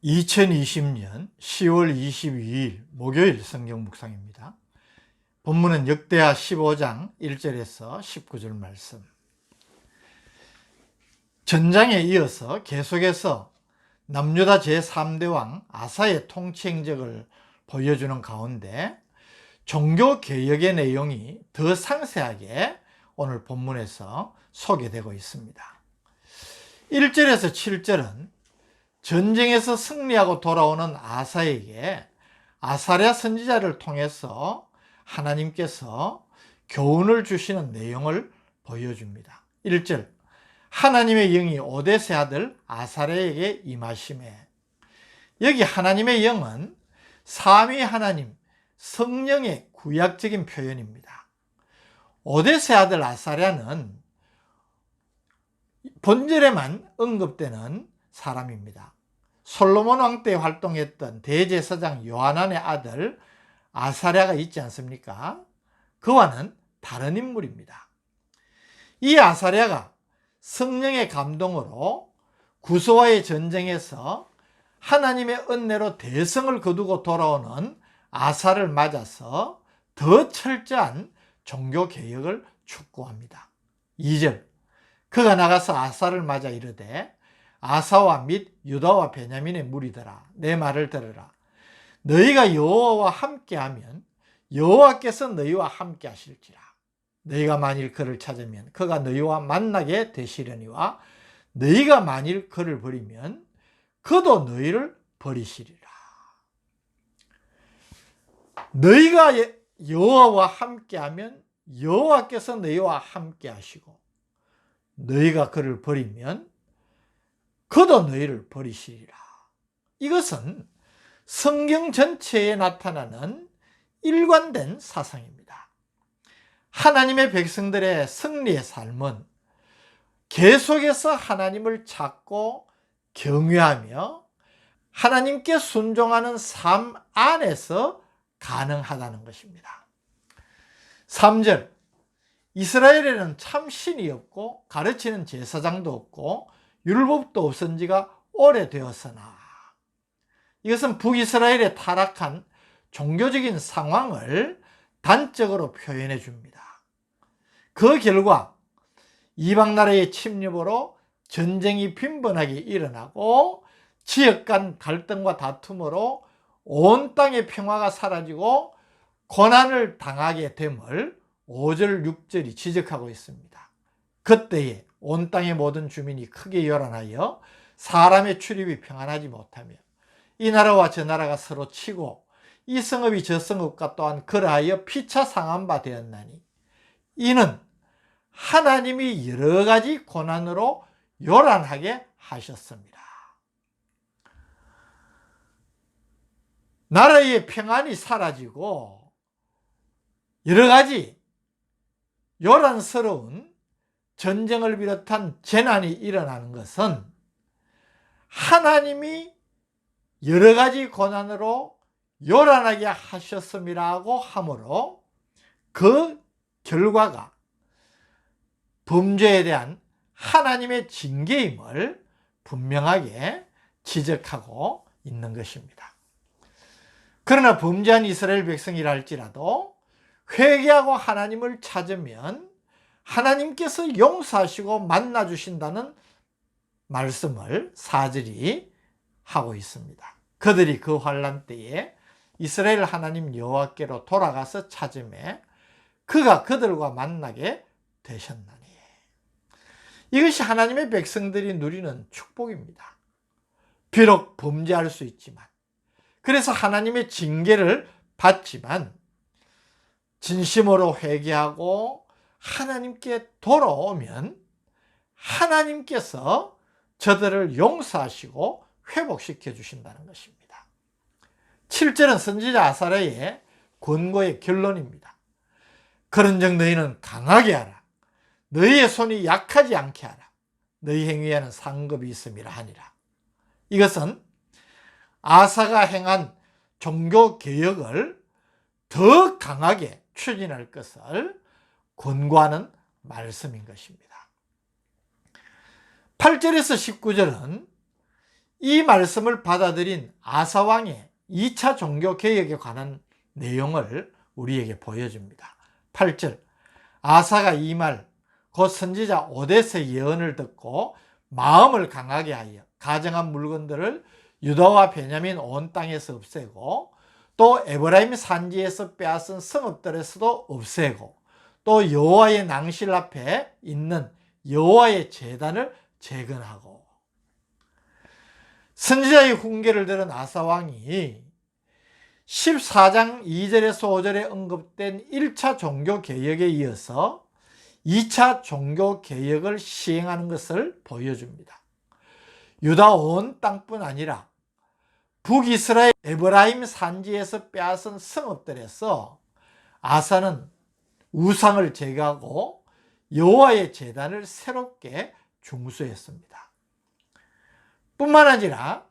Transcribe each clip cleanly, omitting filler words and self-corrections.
2020년 10월 22일 목요일 성경 묵상입니다. 본문은 역대하 15장 1절에서 19절 말씀. 전장에 이어서 계속해서 남유다 제3대 왕 아사의 통치 행적을 보여주는 가운데 종교개혁의 내용이 더 상세하게 오늘 본문에서 소개되고 있습니다. 1절에서 7절은 전쟁에서 승리하고 돌아오는 아사에게 아사랴 선지자를 통해서 하나님께서 교훈을 주시는 내용을 보여줍니다. 1절, 하나님의 영이 오뎃의 아들 아사랴에게 임하심에. 여기 하나님의 영은 삼위 하나님 성령의 구약적인 표현입니다. 오뎃의 아들 아사랴는 본절에만 언급되는 사람입니다. 솔로몬 왕 때 활동했던 대제사장 요하난의 아들 아사랴가 있지 않습니까? 그와는 다른 인물입니다. 이 아사랴가 성령의 감동으로 구스와의 전쟁에서 하나님의 은혜로 대성을 거두고 돌아오는 아사를 맞아서 더 철저한 종교개혁을 촉구합니다. 2절, 그가 나가서 아사를 맞아 이르되 아사와 및 유다와 베냐민의 무리들아, 내 말을 들으라. 너희가 여호와와 함께하면 여호와께서 너희와 함께 하실지라. 너희가 만일 그를 찾으면 그가 너희와 만나게 되시려니와 너희가 만일 그를 버리면 그도 너희를 버리시리라. 너희가 여호와와 함께하면 여호와께서 너희와 함께 하시고 너희가 그를 버리면 그도 너희를 버리시리라. 이것은 성경 전체에 나타나는 일관된 사상입니다. 하나님의 백성들의 승리의 삶은 계속해서 하나님을 찾고 경외하며 하나님께 순종하는 삶 안에서 가능하다는 것입니다. 3절, 이스라엘에는 참 신이 없고 가르치는 제사장도 없고 율법도 없은 지가 오래되었으나. 이것은 북이스라엘의 타락한 종교적인 상황을 단적으로 표현해 줍니다. 그 결과 이방 나라의 침입으로 전쟁이 빈번하게 일어나고 지역 간 갈등과 다툼으로 온 땅의 평화가 사라지고 고난을 당하게 됨을 5절, 6절이 지적하고 있습니다. 그때에 온 땅의 모든 주민이 크게 요란하여 사람의 출입이 평안하지 못하며 이 나라와 저 나라가 서로 치고 이 성읍이 저 성읍과 또한 그러하여 피차 상한 바 되었나니 이는 하나님이 여러 가지 고난으로 요란하게 하셨습니다. 나라의 평안이 사라지고 여러 가지 요란스러운 전쟁을 비롯한 재난이 일어나는 것은 하나님이 여러 가지 고난으로 요란하게 하셨음이라고 하므로 그 결과가 범죄에 대한 하나님의 징계임을 분명하게 지적하고 있는 것입니다. 그러나 범죄한 이스라엘 백성이라 할지라도 회개하고 하나님을 찾으면 하나님께서 용서하시고 만나주신다는 말씀을 4절이 하고 있습니다. 그들이 그 환난 때에 이스라엘 하나님 여호와께로 돌아가서 찾음에 그가 그들과 만나게 되셨나니. 이것이 하나님의 백성들이 누리는 축복입니다. 비록 범죄할 수 있지만, 그래서 하나님의 징계를 받지만 진심으로 회개하고 하나님께 돌아오면 하나님께서 저들을 용서하시고 회복시켜 주신다는 것입니다. 7절은 선지자 아사랴의 권고의 결론입니다. 그런즉 너희는 강하게 하라. 너희의 손이 약하지 않게 하라. 너희 행위에는 상급이 있음이라 하니라. 이것은 아사가 행한 종교개혁을 더 강하게 추진할 것을 권고하는 말씀인 것입니다. 8절에서 19절은 이 말씀을 받아들인 아사왕의 2차 종교개혁에 관한 내용을 우리에게 보여줍니다. 8절, 아사가 이 말 곧 선지자 오뎃의 예언을 듣고 마음을 강하게 하여 가정한 물건들을 유다와 베냐민 온 땅에서 없애고 또 에브라임 산지에서 빼앗은 성읍들에서도 없애고 또 여호와의 낭실 앞에 있는 여호와의 제단을 재건하고. 선지자의 훈계를 들은 아사왕이 14장 2절에서 5절에 언급된 1차 종교개혁에 이어서 2차 종교개혁을 시행하는 것을 보여줍니다. 유다 온 땅뿐 아니라 북이스라엘 에브라임 산지에서 빼앗은 성읍들에서 아사는 우상을 제거하고 여호와의 제단을 새롭게 중수했습니다. 뿐만 아니라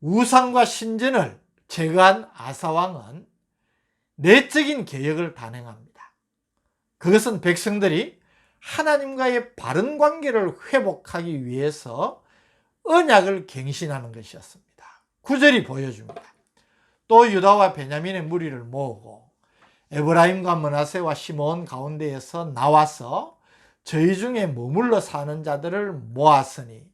우상과 신전을 제거한 아사왕은 내적인 개혁을 단행합니다. 그것은 백성들이 하나님과의 바른 관계를 회복하기 위해서 언약을 갱신하는 것이었습니다. 9절이 보여줍니다. 또 유다와 베냐민의 무리를 모으고 에브라임과 므낫세와 시므온 가운데에서 나와서 저희 중에 머물러 사는 자들을 모았으니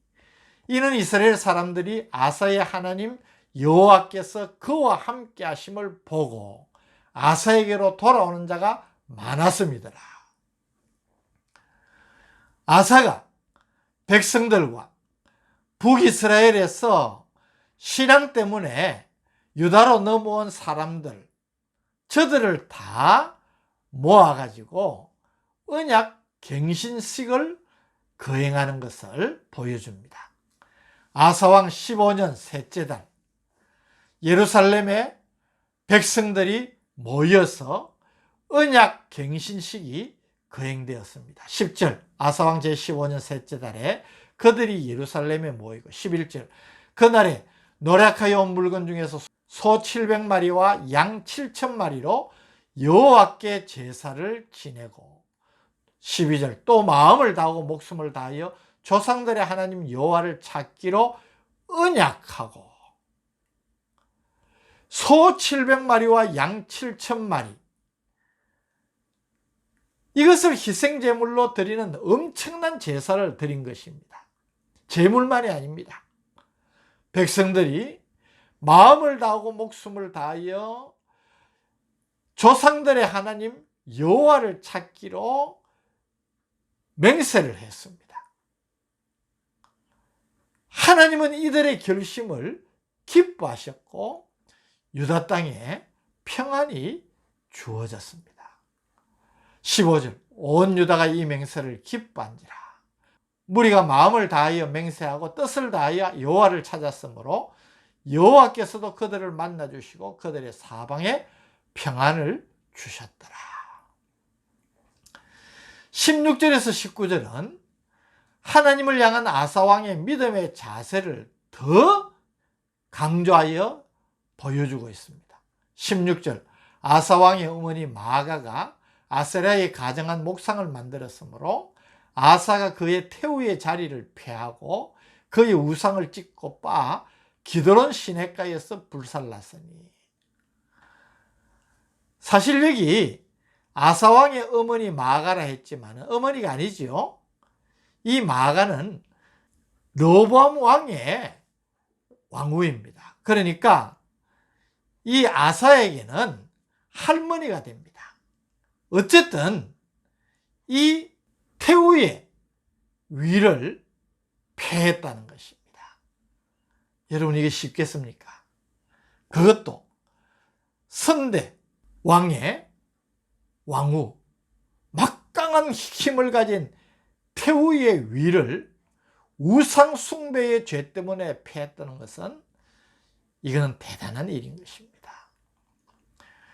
이는 이스라엘 사람들이 아사의 하나님 여호와께서 그와 함께 하심을 보고 아사에게로 돌아오는 자가 많았음이더라. 아사가 백성들과 북이스라엘에서 신앙 때문에 유다로 넘어온 사람들, 저들을 다 모아가지고 언약 갱신식을 거행하는 것을 보여줍니다. 아사왕 15년 셋째 달, 예루살렘에 백성들이 모여서 언약 갱신식이 거행되었습니다. 10절, 아사왕 제15년 셋째 달에 그들이 예루살렘에 모이고. 11절, 그날에 노력하여 온 물건 중에서 소 700마리와 양 7,000마리로 여호와께 제사를 지내고. 12절, 또 마음을 다하고 목숨을 다하여 조상들의 하나님 여호와를 찾기로 언약하고. 소 700마리와 양 7,000마리, 이것을 희생제물로 드리는 엄청난 제사를 드린 것입니다. 제물만이 아닙니다. 백성들이 마음을 다하고 목숨을 다하여 조상들의 하나님 여호와를 찾기로 맹세를 했습니다. 하나님은 이들의 결심을 기뻐하셨고 유다 땅에 평안이 주어졌습니다. 15절, 온 유다가 이 맹세를 기뻐한지라. 무리가 마음을 다하여 맹세하고 뜻을 다하여 여호와를 찾았으므로 여호와께서도 그들을 만나주시고 그들의 사방에 평안을 주셨더라. 16절에서 19절은 하나님을 향한 아사왕의 믿음의 자세를 더 강조하여 보여주고 있습니다. 16절, 아사왕의 어머니 마아가가 아세라에 가정한 목상을 만들었으므로 아사가 그의 태우의 자리를 폐하고 그의 우상을 찢고 빻아 기드론 시냇가에서 불살랐으니. 사실 여기 아사왕의 어머니 마아가라 했지만 어머니가 아니지요. 이 마아가는 르호보암 왕의 왕후입니다. 그러니까 이 아사에게는 할머니가 됩니다. 어쨌든 이 태우의 위를 폐했다는 것입니다. 여러분, 이게 쉽겠습니까? 그것도 선대 왕의 왕후, 막강한 힘을 가진 태우의 위를 우상 숭배의 죄 때문에 폐했다는 것은 이거는 대단한 일인 것입니다.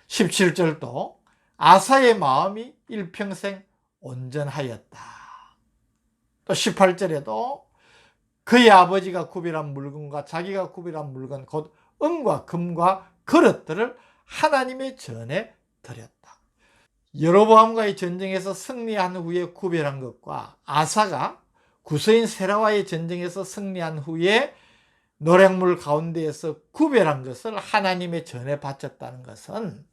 17절도 아사의 마음이 일평생 온전하였다. 또 18절에도 그의 아버지가 구별한 물건과 자기가 구별한 물건 곧 은과 금과 그릇들을 하나님의 전에 드렸다. 여로보암과의 전쟁에서 승리한 후에 구별한 것과 아사가 구서인 세라와의 전쟁에서 승리한 후에 노략물 가운데에서 구별한 것을 하나님의 전에 바쳤다는 것은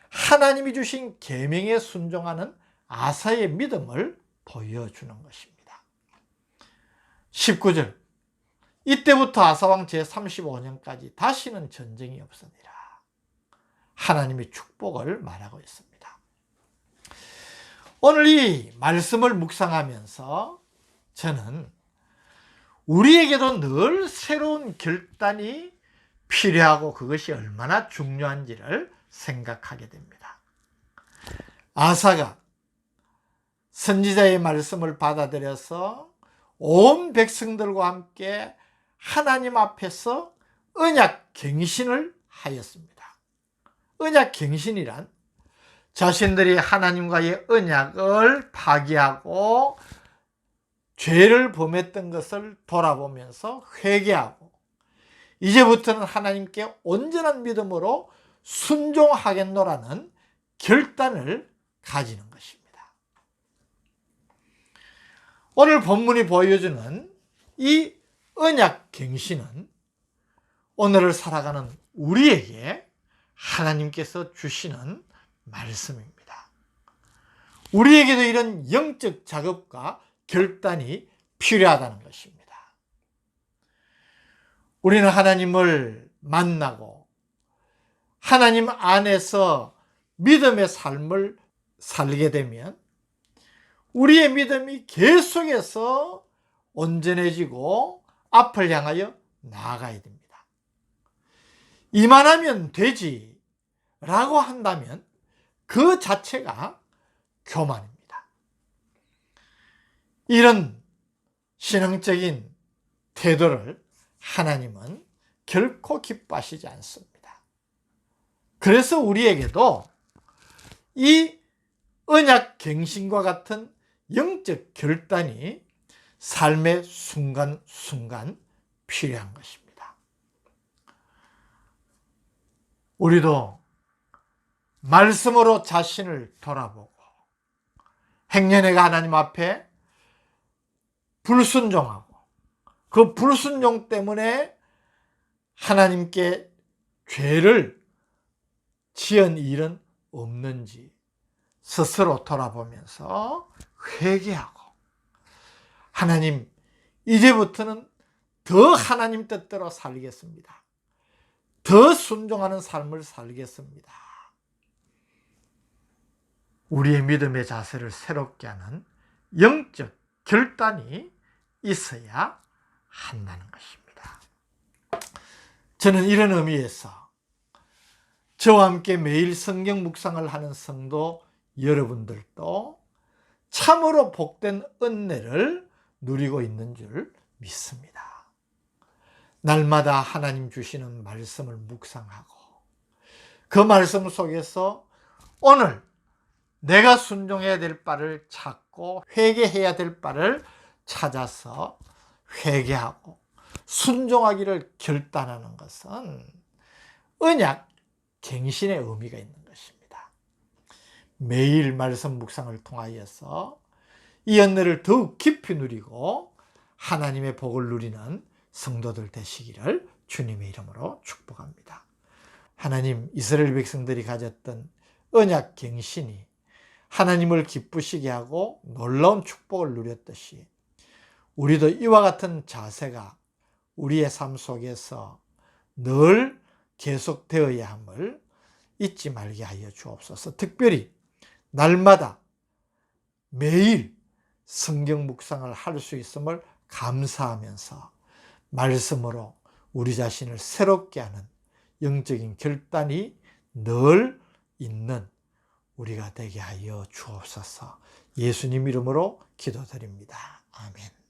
하나님이 주신 계명에 순종하는 아사의 믿음을 보여주는 것입니다. 19절, 이때부터 아사왕 제35년까지 다시는 전쟁이 없으니라. 하나님의 축복을 말하고 있습니다. 오늘 이 말씀을 묵상하면서 저는 우리에게도 늘 새로운 결단이 필요하고 그것이 얼마나 중요한지를 생각하게 됩니다. 아사가 선지자의 말씀을 받아들여서 온 백성들과 함께 하나님 앞에서 언약 갱신을 하였습니다. 언약 갱신이란 자신들이 하나님과의 언약을 파기하고 죄를 범했던 것을 돌아보면서 회개하고 이제부터는 하나님께 온전한 믿음으로 순종하겠노라는 결단을 가지는 것입니다. 오늘 본문이 보여주는 이 언약 갱신은 오늘을 살아가는 우리에게 하나님께서 주시는 말씀입니다. 우리에게도 이런 영적 작업과 결단이 필요하다는 것입니다. 우리는 하나님을 만나고 하나님 안에서 믿음의 삶을 살게 되면 우리의 믿음이 계속해서 온전해지고 앞을 향하여 나아가야 됩니다. 이만하면 되지 라고 한다면 그 자체가 교만입니다. 이런 신앙적인 태도를 하나님은 결코 기뻐하시지 않습니다. 그래서 우리에게도 이 언약 갱신과 같은 영적 결단이 삶의 순간순간 필요한 것입니다. 우리도 말씀으로 자신을 돌아보고 행여내가 하나님 앞에 불순종하고 그 불순종 때문에 하나님께 죄를 지은 일은 없는지 스스로 돌아보면서 회개하고 하나님 이제부터는 더 하나님 뜻대로 살겠습니다. 더 순종하는 삶을 살겠습니다. 우리의 믿음의 자세를 새롭게 하는 영적 결단이 있어야 한다는 것입니다. 저는 이런 의미에서 저와 함께 매일 성경 묵상을 하는 성도 여러분들도 참으로 복된 은혜를 누리고 있는 줄 믿습니다. 날마다 하나님 주시는 말씀을 묵상하고 그 말씀 속에서 오늘 내가 순종해야 될 바를 찾고 회개해야 될 바를 찾아서 회개하고 순종하기를 결단하는 것은 언약 갱신의 의미가 있는 것입니다. 매일 말씀 묵상을 통하여서 이 은혜를 더욱 깊이 누리고 하나님의 복을 누리는 성도들 되시기를 주님의 이름으로 축복합니다. 하나님, 이스라엘 백성들이 가졌던 언약 갱신이 하나님을 기쁘시게 하고 놀라운 축복을 누렸듯이 우리도 이와 같은 자세가 우리의 삶 속에서 늘 계속되어야 함을 잊지 말게 하여 주옵소서. 특별히 날마다 매일 성경 묵상을 할 수 있음을 감사하면서 말씀으로 우리 자신을 새롭게 하는 영적인 결단이 늘 있는 우리가 되게 하여 주옵소서. 예수님 이름으로 기도드립니다. 아멘.